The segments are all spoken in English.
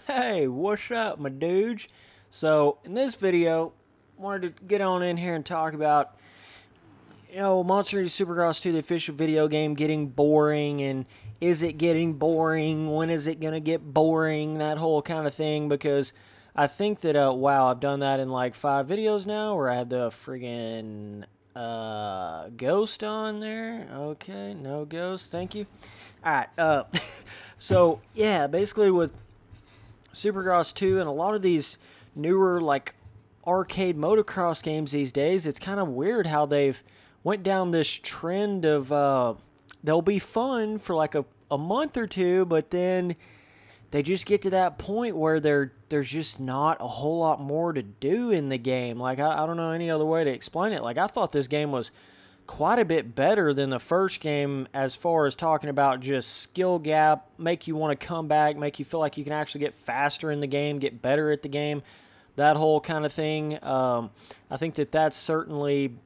Hey, what's up, my dudes? So, in this video, wanted to get on in here and talk about, Monster Energy Supercross 2, the official video game, getting boring, and is it getting boring? When is it going to get boring? That whole kind of thing, because I think that, wow, I've done that in like 5 videos now, where I had the friggin' ghost on there. Okay, no ghost, thank you. Alright, so, yeah, basically with Supercross 2 and a lot of these newer like arcade motocross games these days, it's kind of weird how they've went down this trend of they'll be fun for like a month or two, but then they just get to that point where there's just not a whole lot more to do in the game. Like, I don't know any other way to explain it. Like, I thought this game was quite a bit better than the first game as far as talking about just skill gap, make you want to come back, make you feel like you can actually get faster in the game, get better at the game, that whole kind of thing. I think that that's certainly,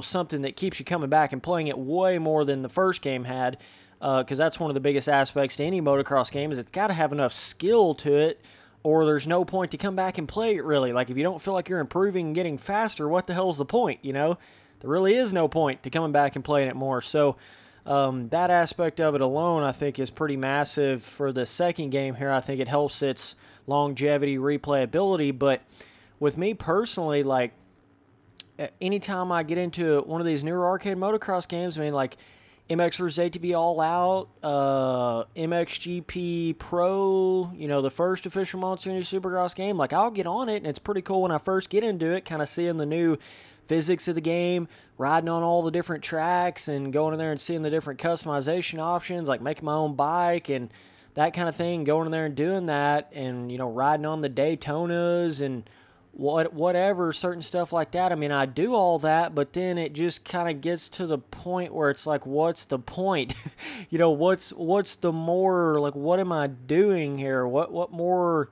something that keeps you coming back and playing it way more than the first game had, because that's one of the biggest aspects to any motocross game is it's got to have enough skill to it, or there's no point to come back and play it, really. Like, if you don't feel like you're improving and getting faster, what the hell's the point, There really is no point to coming back and playing it more. So that aspect of it alone, I think, is pretty massive for the second game here. I think it helps its longevity, replayability. But with me personally, like, anytime I get into one of these newer arcade motocross games, I mean, like MX vs. ATV All Out, MXGP Pro, the first official Monster Energy Supercross game, like, I'll get on it, and it's pretty cool when I first get into it, kind of seeing the new physics of the game, riding on all the different tracks and going in there and seeing the different customization options, like making my own bike and that kind of thing, going in there and doing that, and riding on the Daytonas and whatever, certain stuff like that. I mean, I do all that, but then it just kind of gets to the point where it's like, what's the point? What's the more, like, what am I doing here? What more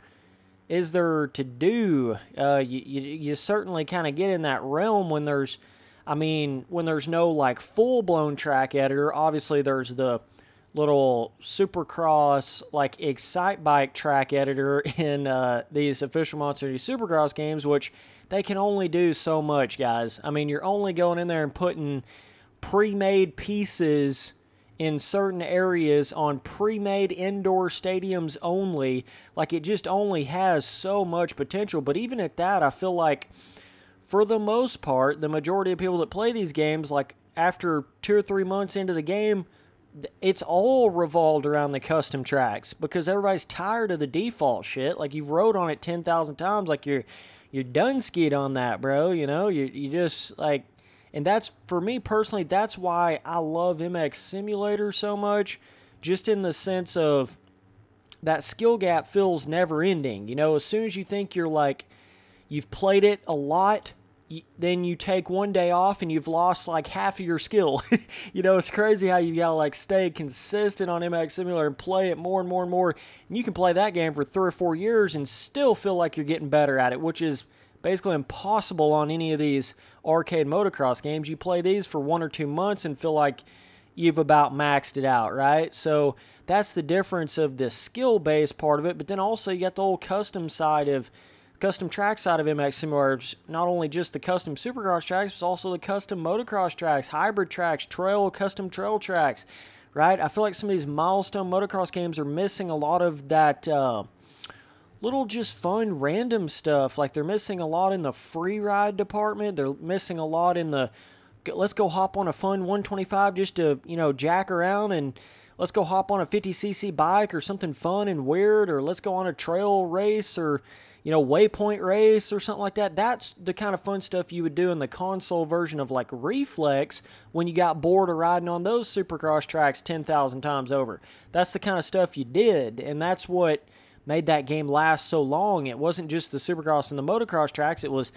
is there to do? You certainly kind of get in that realm when there's no like full-blown track editor. Obviously there's the little Supercross like Excite Bike track editor in these official Monster Energy Supercross games, which they can only do so much, guys. I mean, you're only going in there and putting pre-made pieces in certain areas on pre-made indoor stadiums only. Like, it just only has so much potential. But even at that, I feel like for the most part, the majority of people that play these games, like after 2 or 3 months into the game, it's all revolved around the custom tracks because everybody's tired of the default shit. Like, you've rode on it 10,000 times, like you're done skied on that, bro. You just like. And that's, for me personally, that's why I love MX Simulator so much, just in the sense of that skill gap feels never ending. As soon as you think you've played it a lot, then you take one day off and you've lost like half of your skill. It's crazy how you gotta like stay consistent on MX Simulator and play it more and more and more. And you can play that game for 3 or 4 years and still feel like you're getting better at it, which is basically impossible on any of these arcade motocross games. You play these for 1 or 2 months and feel like you've about maxed it out, right? So that's the difference of the skill-based part of it, but then also you got the whole custom track side of MX Simulator. Not only just the custom Supercross tracks, but also the custom motocross tracks, hybrid tracks, custom trail tracks, right? I feel like some of these milestone motocross games are missing a lot of that little just fun random stuff. Like, they're missing a lot in the free ride department. They're missing a lot in the let's go hop on a fun 125 just to jack around, and let's go hop on a 50cc bike or something fun and weird, or let's go on a trail race or waypoint race or something like that. That's the kind of fun stuff you would do in the console version of like Reflex when you got bored of riding on those Supercross tracks 10,000 times over. That's the kind of stuff you did, and that's what made that game last so long. It wasn't just the Supercross and the motocross tracks, it was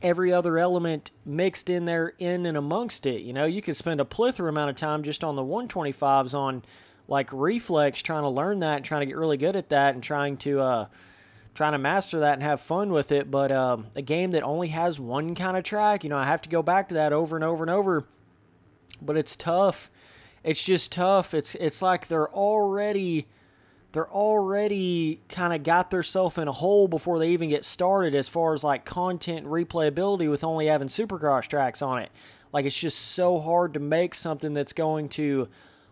every other element mixed in there in and amongst it. You could spend a plethora amount of time just on the 125s on like Reflex, trying to learn that and trying to get really good at that and trying to master that and have fun with it. But a game that only has one kind of track, I have to go back to that over and over and over. But it's tough. It's just tough. It's like they're already they're already kind of got themselves in a hole before they even get started as far as like content and replayability with only having Supercross tracks on it. Like, it's just so hard to make something that's going to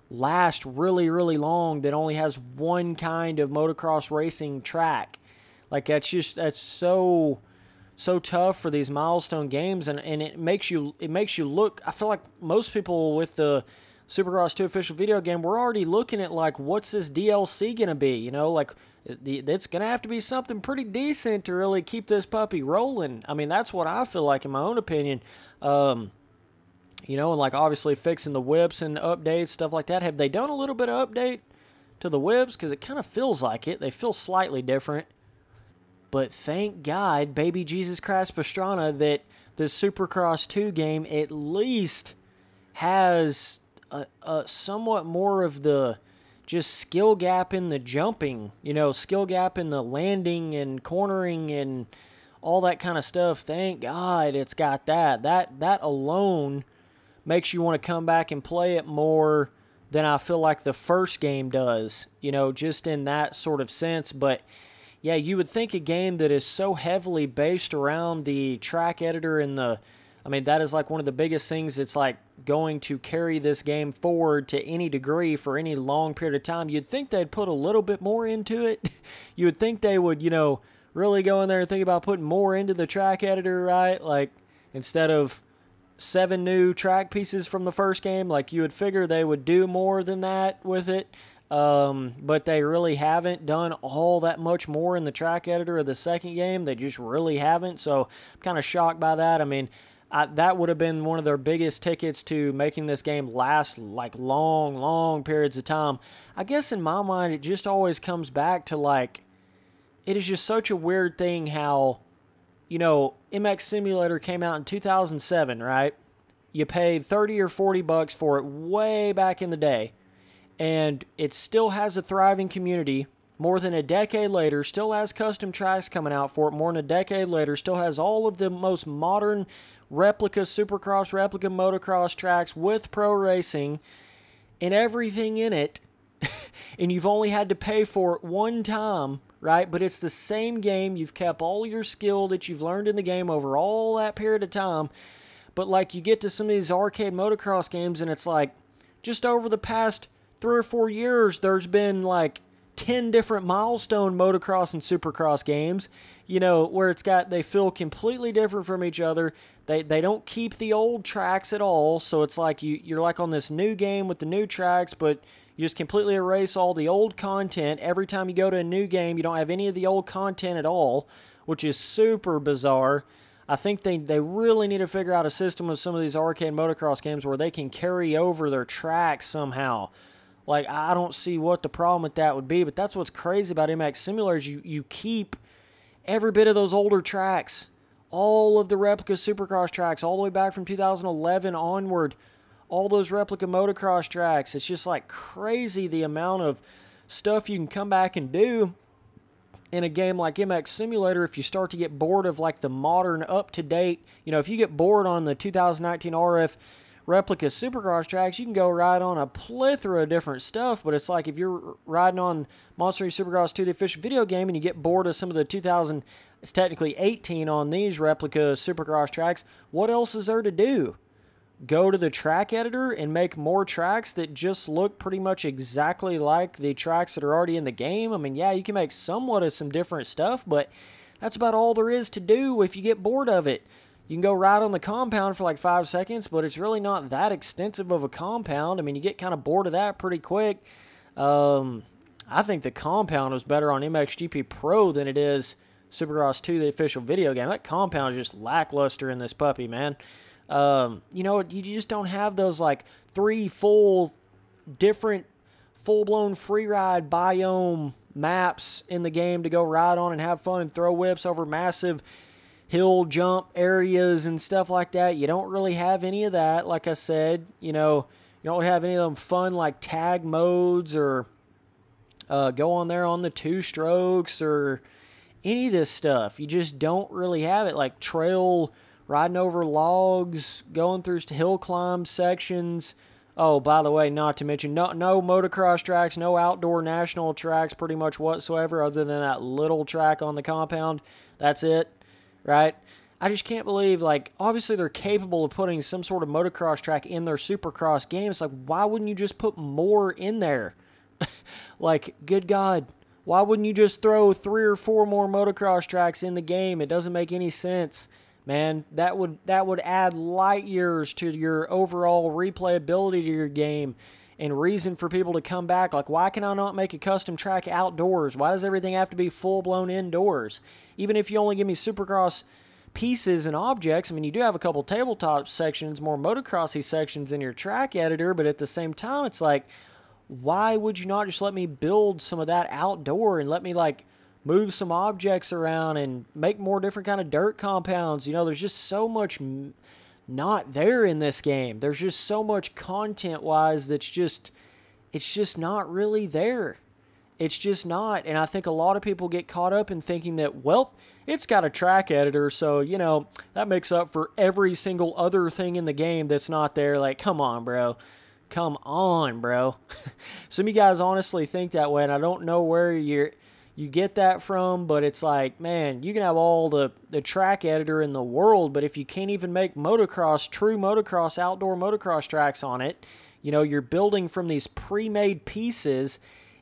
last really, really long that only has one kind of motocross racing track. Like, that's so tough for these milestone games, and it makes you look. I feel like most people with the Supercross 2 official video game, we're already looking at like, what's this DLC gonna be? You know, like, it's gonna have to be something pretty decent to really keep this puppy rolling. I mean, that's what I feel like in my own opinion. You know, and like obviously fixing the whips and updates, stuff like that. Have they done a little bit of update to the whips? Because it kind of feels like it. They feel slightly different. But thank God, baby Jesus Christ Pastrana, that this Supercross 2 game at least has a somewhat more of the just skill gap in the jumping. You know, skill gap in the landing and cornering and all that kind of stuff. Thank God it's got that. That alone makes you want to come back and play it more than I feel like the first game does, you know, just in that sort of sense. But yeah, you would think a game that is so heavily based around the track editor and I mean, that is like one of the biggest things that's like going to carry this game forward to any degree for any long period of time. You'd think they'd put a little bit more into it. You would think they would, you know, really go in there and think about putting more into the track editor, right? Like, instead of 7 new track pieces from the first game, like, you would figure they would do more than that with it. But they really haven't done all that much more in the track editor of the second game. They just really haven't. So I'm kind of shocked by that. I mean, that would have been one of their biggest tickets to making this game last like long periods of time. I guess in my mind, it just always comes back to like, it is just such a weird thing how, you know, MX Simulator came out in 2007, right? You paid $30 or $40 for it way back in the day. And it still has a thriving community more than a decade later, still has custom tracks coming out for it more than a decade later, still has all of the most modern replica Supercross, replica motocross tracks with pro racing and everything in it. And you've only had to pay for it one time, right? But it's the same game. You've kept all your skill that you've learned in the game over all that period of time. But like, you get to some of these arcade motocross games and it's like, just over the past 3 or 4 years, there's been like 10 different milestone motocross and supercross games, you know, where they feel completely different from each other. They don't keep the old tracks at all. So it's like you're like on this new game with the new tracks, but you just completely erase all the old content. Every time you go to a new game, you don't have any of the old content at all, which is super bizarre. I think they really need to figure out a system with some of these arcade motocross games where they can carry over their tracks somehow. Like, I don't see what the problem with that would be, but that's what's crazy about MX Simulator is you keep every bit of those older tracks, all of the replica Supercross tracks, all the way back from 2011 onward, all those replica motocross tracks. It's just like crazy the amount of stuff you can come back and do in a game like MX Simulator if you start to get bored of like the modern, up-to-date, you know, if you get bored on the 2019 RF replica Supercross tracks, you can go ride on a plethora of different stuff, but it's like if you're riding on Monster Energy Supercross 2, the official video game, and you get bored of some of the 2000, it's technically 18 on these replica Supercross tracks, what else is there to do? Go to the track editor and make more tracks that just look pretty much exactly like the tracks that are already in the game? I mean, yeah, you can make somewhat of some different stuff, but that's about all there is to do if you get bored of it. You can go ride on the compound for like 5 seconds, but it's really not that extensive of a compound. I mean, you get kind of bored of that pretty quick. I think the compound was better on MXGP Pro than it is Supercross 2, the official video game. That compound is just lackluster in this puppy, man. You know, you just don't have those like 3 different full-blown free ride biome maps in the game to go ride on and have fun and throw whips over massive hill jump areas and stuff like that. You don't really have any of that. Like I said, you know, you don't have any of them fun like tag modes or go on there on the 2 strokes or any of this stuff. You just don't really have it. Like trail riding over logs, going through hill climb sections, Oh, by the way, not to mention, no motocross tracks, no outdoor national tracks pretty much whatsoever other than that little track on the compound. That's it, right? I just can't believe, like, obviously they're capable of putting some sort of motocross track in their Supercross games. Like, why wouldn't you just put more in there? Like, good God, why wouldn't you just throw 3 or 4 more motocross tracks in the game? It doesn't make any sense. Man, that would add light years to your overall replayability to your game and reason for people to come back. Like, why can I not make a custom track outdoors? Why does everything have to be full-blown indoors? Even if you only give me Supercross pieces and objects, I mean, you do have a couple tabletop sections, more motocrossy sections in your track editor, but at the same time, it's like, why would you not just let me build some of that outdoor and let me, like, move some objects around and make more different kind of dirt compounds? You know, there's just so much not there in this game. There's just so much content-wise that's just, it's just not really there. It's just not. And I think a lot of people get caught up in thinking that, well, it's got a track editor, so, you know, that makes up for every single other thing in the game that's not there. Like, come on, bro. Come on, bro. Some of you guys honestly think that way, and I don't know where you get that from, but it's like, man, you can have all the track editor in the world, but if you can't even make motocross, true motocross, outdoor motocross tracks on it, you know, you're building from these pre-made pieces,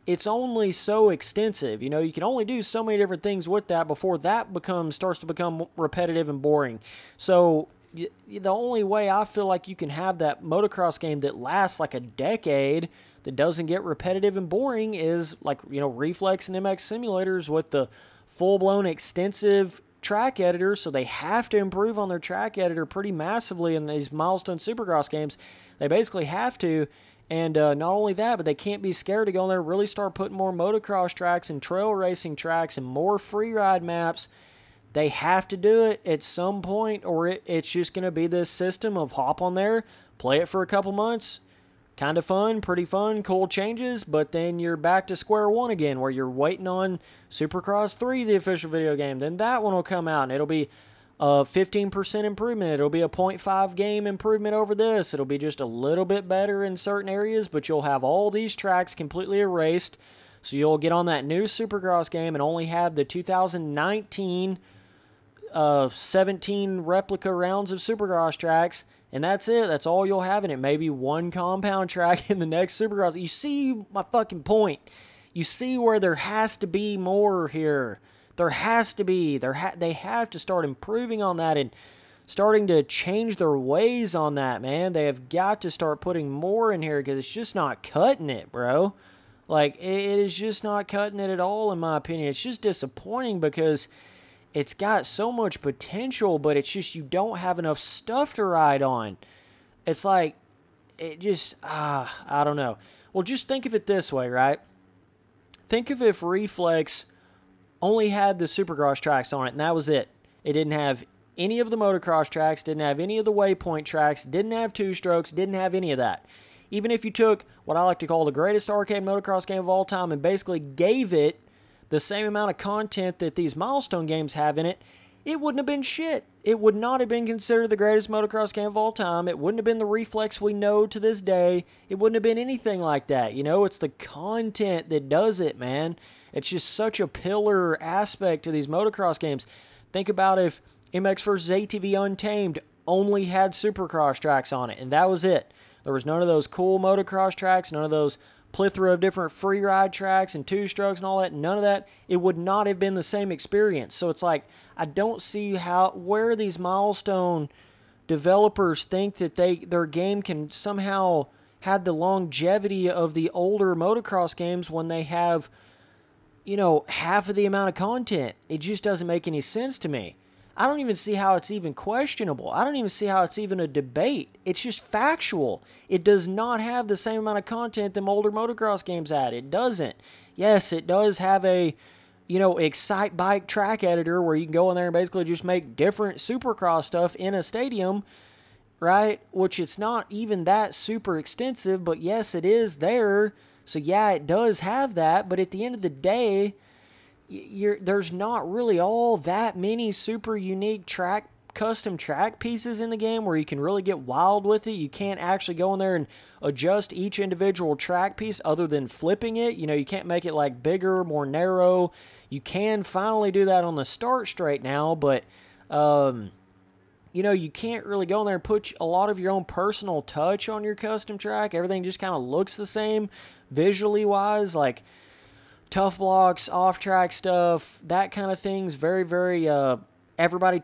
it's only so extensive. You know, you can only do so many different things with that before that starts to become repetitive and boring. So the only way I feel like you can have that motocross game that lasts like a decade that doesn't get repetitive and boring is like, you know, Reflex and MX simulators with the full-blown extensive track editor. So they have to improve on their track editor pretty massively in these Milestone Supercross games. They basically have to. And not only that, but they can't be scared to go in there and really start putting more motocross tracks and trail racing tracks and more free ride maps. They have to do it at some point, or it's just going to be this system of hop on there, play it for a couple months, kind of fun, pretty fun, cool changes, but then you're back to square one again where you're waiting on Supercross 3, the official video game. Then that one will come out, and it'll be a 15% improvement. It'll be a 0.5 game improvement over this. It'll be just a little bit better in certain areas, but you'll have all these tracks completely erased, so you'll get on that new Supercross game and only have the 2019 17 replica rounds of Supercross tracks, and that's it. That's all you'll have in it. Maybe one compound track in the next Supercross. You see my fucking point. You see where there has to be more here. There has to be. They have to start improving on that and starting to change their ways on that, man. They have got to start putting more in here because it's just not cutting it, bro. Like, it is just not cutting it at all, in my opinion. It's just disappointing because it's got so much potential, but it's just you don't have enough stuff to ride on. It's like, it just, I don't know. Well, just think of it this way, right? Think of if Reflex only had the Supercross tracks on it, and that was it. It didn't have any of the motocross tracks, didn't have any of the waypoint tracks, didn't have two-strokes, didn't have any of that. Even if you took what I like to call the greatest arcade motocross game of all time and basically gave it the same amount of content that these Milestone games have in it, it wouldn't have been shit. It would not have been considered the greatest motocross game of all time. It wouldn't have been the Reflex we know to this day. It wouldn't have been anything like that. You know, it's the content that does it, man. It's just such a pillar aspect to these motocross games. Think about if MX vs. ATV Untamed only had Supercross tracks on it, and that was it. There was none of those cool motocross tracks, none of those plethora of different free ride tracks and two-strokes and all that. None of that. It would not have been the same experience. So it's like, I don't see where these Milestone developers think that their game can somehow have the longevity of the older motocross games when they have, you know, half of the amount of content. It just doesn't make any sense to me. I don't even see how it's even questionable. I don't even see how it's even a debate. It's just factual. It does not have the same amount of content that older motocross games had. It doesn't. Yes, it does have a, you know, Excite Bike track editor where you can go in there and basically just make different Supercross stuff in a stadium, right? Which it's not even that super extensive, but yes, it is there. So yeah, it does have that, but at the end of the day, there's not really all that many super unique track custom track pieces in the game where you can really get wild with it. You can't actually go in there and adjust each individual track piece other than flipping it. You know, you can't make it like bigger, more narrow. You can finally do that on the start straight now, but you know, you can't really go in there and put a lot of your own personal touch on your custom track. Everything just kind of looks the same visually wise, like tough blocks, off-track stuff, that kind of thing's very, very, everybody's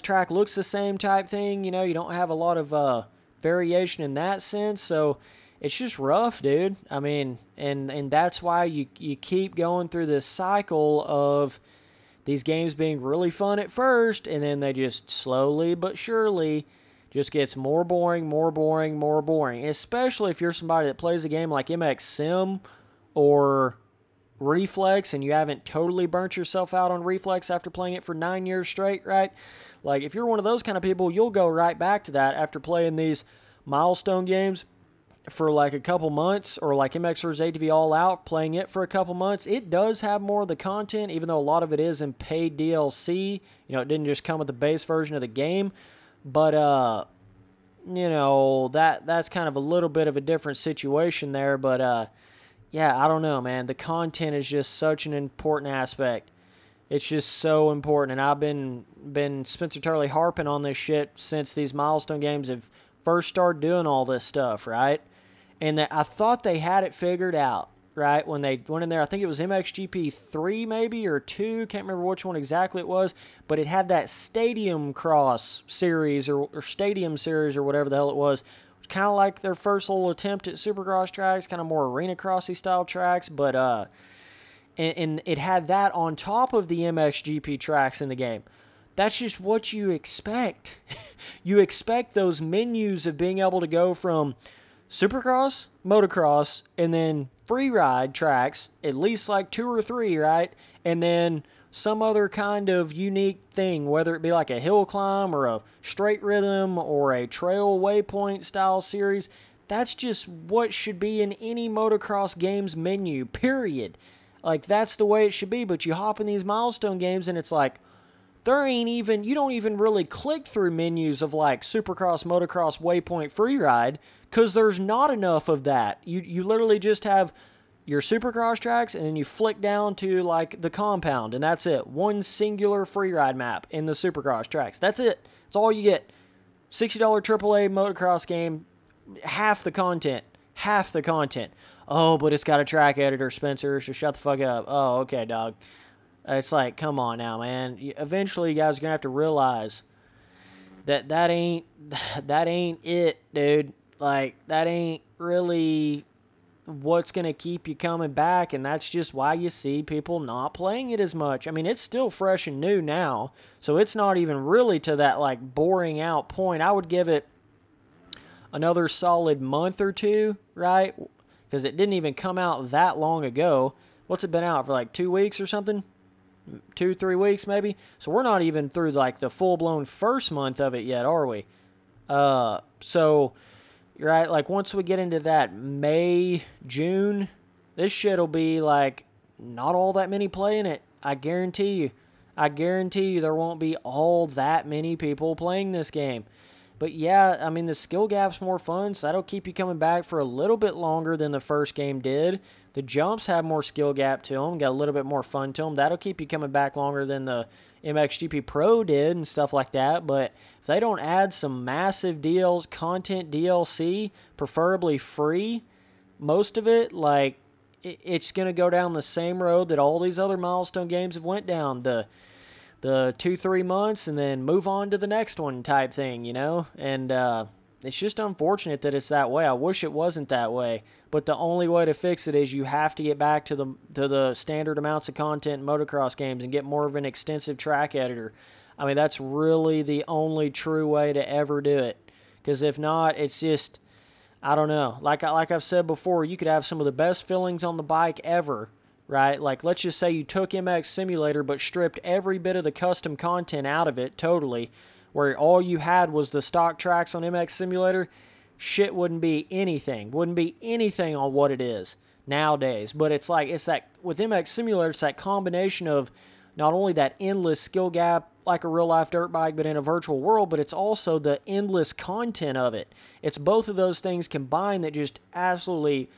track looks the same type thing. You know, you don't have a lot of variation in that sense, so it's just rough, dude. I mean, and that's why you keep going through this cycle of these games being really fun at first, and then they just slowly but surely just gets more boring, more boring, more boring. And especially if you're somebody that plays a game like MX Sim or Reflex and you haven't totally burnt yourself out on Reflex after playing it for 9 years straight, right? Like, if you're one of those kind of people, you'll go right back to that after playing these milestone games for like a couple months, or like MX vs. ATV All Out, playing it for a couple months. It does have more of the content, even though a lot of it is in paid DLC. You know, it didn't just come with the base version of the game. But, you know, that's kind of a little bit of a different situation there. But, yeah, I don't know, man. The content is just such an important aspect. It's just so important. And I've been Spencer Turley harping on this shit since these milestone games have first started doing all this stuff, right? And I thought they had it figured out, right? When they went in there, I think it was MXGP 3 maybe, or 2. Can't remember which one exactly it was. But it had that Stadium Cross series or Stadium series or whatever the hell it was. Kind of like their first little attempt at Supercross tracks, kind of more arena crossy style tracks, but and it had that on top of the MXGP tracks in the game. That's just what you expect. You expect those menus of being able to go from Supercross, motocross, and then free ride tracks, at least like 2 or 3, right? And then some other kind of unique thing, whether it be like a hill climb or a straight rhythm or a trail waypoint style series. That's just what should be in any motocross games menu, period. Like, that's the way it should be. But you hop in these milestone games and it's like, you don't even really click through menus of like Supercross, motocross, waypoint, free ride, because there's not enough of that. You literally just have your Supercross tracks, and then you flick down to like the compound, and that's it. One singular freeride map in the Supercross tracks. That's it. That's all you get. $60 AAA motocross game, half the content. Half the content. Oh, but it's got a track editor, Spencer, so shut the fuck up. Oh, okay, dog. It's like, come on now, man. Eventually, you guys are going to have to realize that ain't it, dude. Like, that ain't really what's going to keep you coming back, and that's just why you see people not playing it as much. I mean, it's still fresh and new now, so it's not even really to that, like, boring out point. I would give it another solid month or two, right? Because it didn't even come out that long ago. What's it been out for, like 2 weeks or something? 2-3 weeks maybe? So we're not even through, like, the full-blown first month of it yet, are we? So, right, like, once we get into that May, June, this shit'll be, like, not all that many playing it. I guarantee you. I guarantee you there won't be all that many people playing this game. But yeah, I mean, the skill gap's more fun, so that'll keep you coming back for a little bit longer than the first game did. The jumps have more skill gap to them, got a little bit more fun to them. That'll keep you coming back longer than the MXGP Pro did and stuff like that. But if they don't add some massive deals, content DLC, preferably free, most of it, like, it's going to go down the same road that all these other milestone games have went down. The 2-3 months and then move on to the next one type thing, you know? And it's just unfortunate that it's that way. I wish it wasn't that way. But the only way to fix it is you have to get back to the standard amounts of content in motocross games and get more of an extensive track editor. I mean, that's really the only true way to ever do it. Because if not, it's just, I don't know. Like I've said before, you could have some of the best feelings on the bike ever, right? Like, let's just say you took MX Simulator but stripped every bit of the custom content out of it totally, where all you had was the stock tracks on MX Simulator. Shit wouldn't be anything. Wouldn't be anything on what it is nowadays. But it's that, with MX Simulator, it's that combination of not only that endless skill gap, like a real life dirt bike, but in a virtual world, but it's also the endless content of it. It's both of those things combined that just absolutely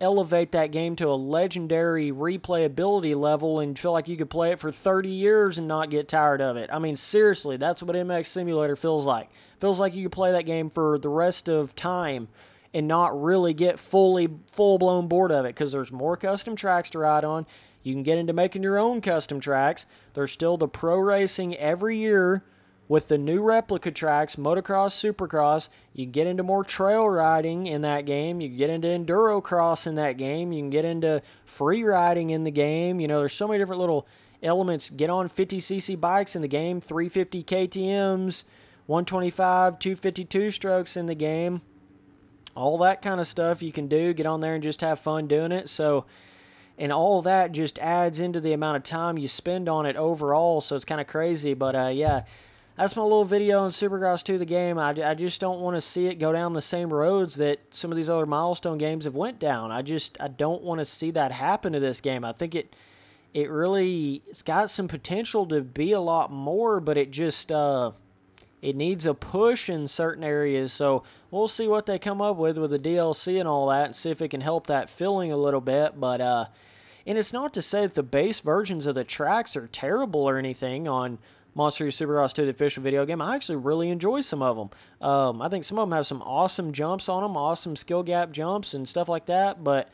elevate that game to a legendary replayability level and feel like you could play it for 30 years and not get tired of it. I mean, seriously, that's what MX Simulator feels like. Feels like you could play that game for the rest of time and not really get full-blown bored of it, because there's more custom tracks to ride on. You can get into making your own custom tracks. There's still the pro racing every year with the new replica tracks, motocross, supercross. You can get into more trail riding in that game. You can get into enduro cross in that game. You can get into free riding in the game. You know, there's so many different little elements. Get on 50cc bikes in the game, 350 KTMs, 125, 252 strokes in the game. All that kind of stuff you can do. Get on there and just have fun doing it. So, and all that just adds into the amount of time you spend on it overall. So it's kind of crazy. But yeah, that's my little video on Supercross 2, the game. I just don't want to see it go down the same roads that some of these other milestone games have went down. I don't want to see that happen to this game. I think it's got some potential to be a lot more, but it just it needs a push in certain areas. So we'll see what they come up with the DLC and all that, and see if it can help that feeling a little bit. But and it's not to say that the base versions of the tracks are terrible or anything on Monster Supercross 2, the official video game. I actually really enjoy some of them. I think some of them have some awesome jumps on them, awesome skill gap jumps and stuff like that. But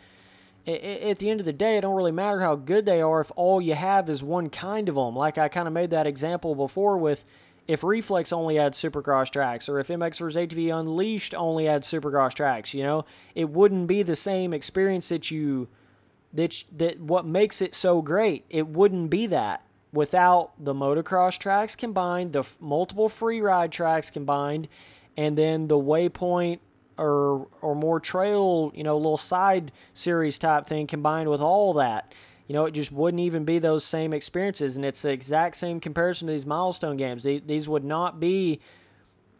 at the end of the day, it don't really matter how good they are if all you have is one kind of them. Like I kind of made that example before with if Reflex only had Supercross tracks, or if MX vs. ATV Unleashed only had Supercross tracks, you know, it wouldn't be the same experience that what makes it so great. It wouldn't be that without the motocross tracks combined, the multiple free ride tracks combined, and then the waypoint or more trail, you know, little side series type thing combined with all that. You know, it just wouldn't even be those same experiences, and it's the exact same comparison to these milestone games. These would not be,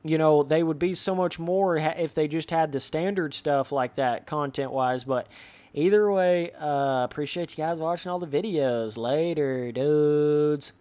you know, they would be so much more if they just had the standard stuff like that content-wise. But either way, appreciate you guys watching all the videos. Later, dudes.